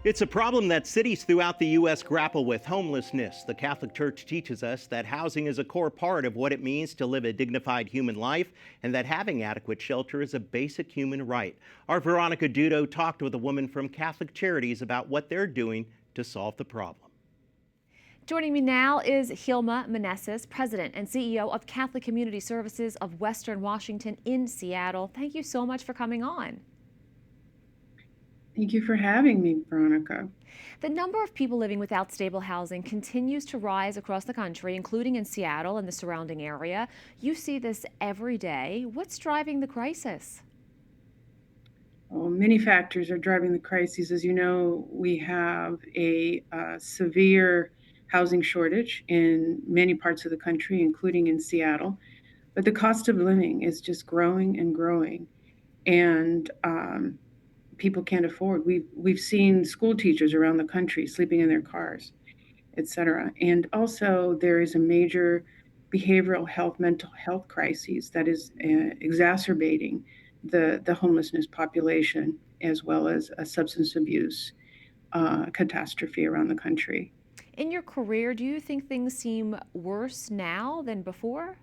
It's a problem that cities throughout the U.S. grapple with: homelessness. The Catholic Church teaches us that housing is a core part of what it means to live a dignified human life, and that having adequate shelter is a basic human right. Our Veronica Dudo talked with a woman from Catholic Charities about what they're doing to solve the problem. Joining me now is Jilma Meneses, President and CEO of Catholic Community Services of Western Washington in Seattle. Thank you so much for coming on. Thank you for having me, Veronica. The number of people living without stable housing continues to rise across the country, including in Seattle and the surrounding area. You see this every day. What's driving the crisis? Well, many factors are driving the crises. As you know, we have a severe housing shortage in many parts of the country, including in Seattle. But the cost of living is just growing and growing, and people can't afford. We've seen school teachers around the country sleeping in their cars, etc. And also, there is a major behavioral health, mental health crises that is exacerbating the homelessness population, as well as a substance abuse catastrophe around the country. In your career, do you think things seem worse now than before?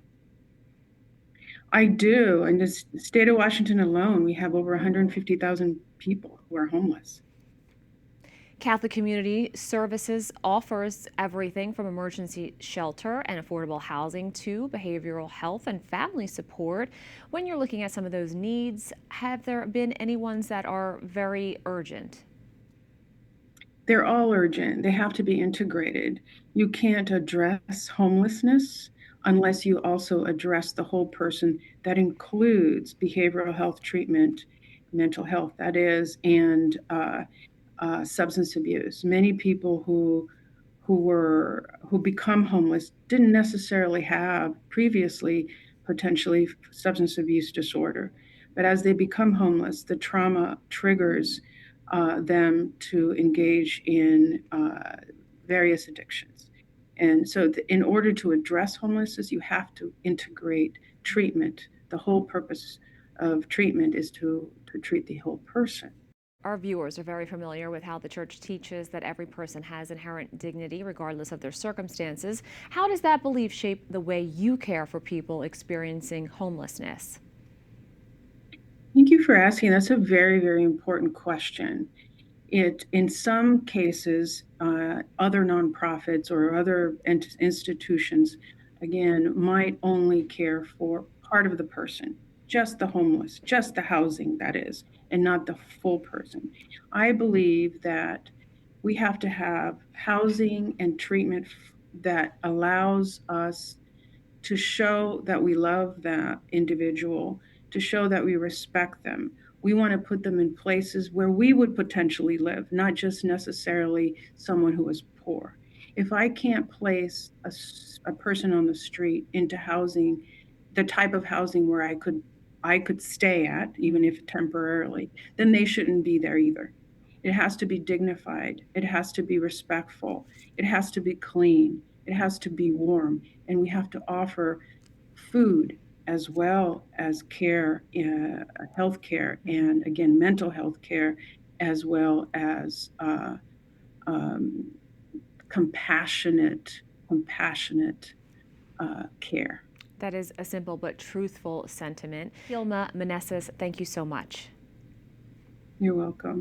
I do. In the state of Washington alone, we have over 150,000 people who are homeless. Catholic Community Services offers everything from emergency shelter and affordable housing to behavioral health and family support. When you're looking at some of those needs, have there been any ones that are very urgent? They're all urgent. They have to be integrated. You can't address homelessness unless you also address the whole person. That includes behavioral health treatment, mental health, that is, and substance abuse. Many people who become homeless didn't necessarily have previously potentially substance abuse disorder, but as they become homeless, the trauma triggers them to engage in various addictions. And so, in order to address homelessness, you have to integrate treatment. The whole purpose of treatment is to treat the whole person. Our viewers are very familiar with how the church teaches that every person has inherent dignity regardless of their circumstances. How does that belief shape the way you care for people experiencing homelessness? Thank you for asking. That's a very, very important question. In some cases, other nonprofits or other institutions, again, might only care for part of the person, just the homeless, just the housing, that is, and not the full person. I believe that we have to have housing and treatment that allows us to show that we love that individual, to show that we respect them. We want to put them in places where we would potentially live, not just necessarily someone who is poor. If I can't place a person on the street into housing, the type of housing where I could stay at, even if temporarily, then they shouldn't be there either. It has to be dignified. It has to be respectful. It has to be clean. It has to be warm. And we have to offer food as well as care, health care, and again, mental health care, as well as compassionate care. That is a simple but truthful sentiment. Jilma Meneses, thank you so much. You're welcome.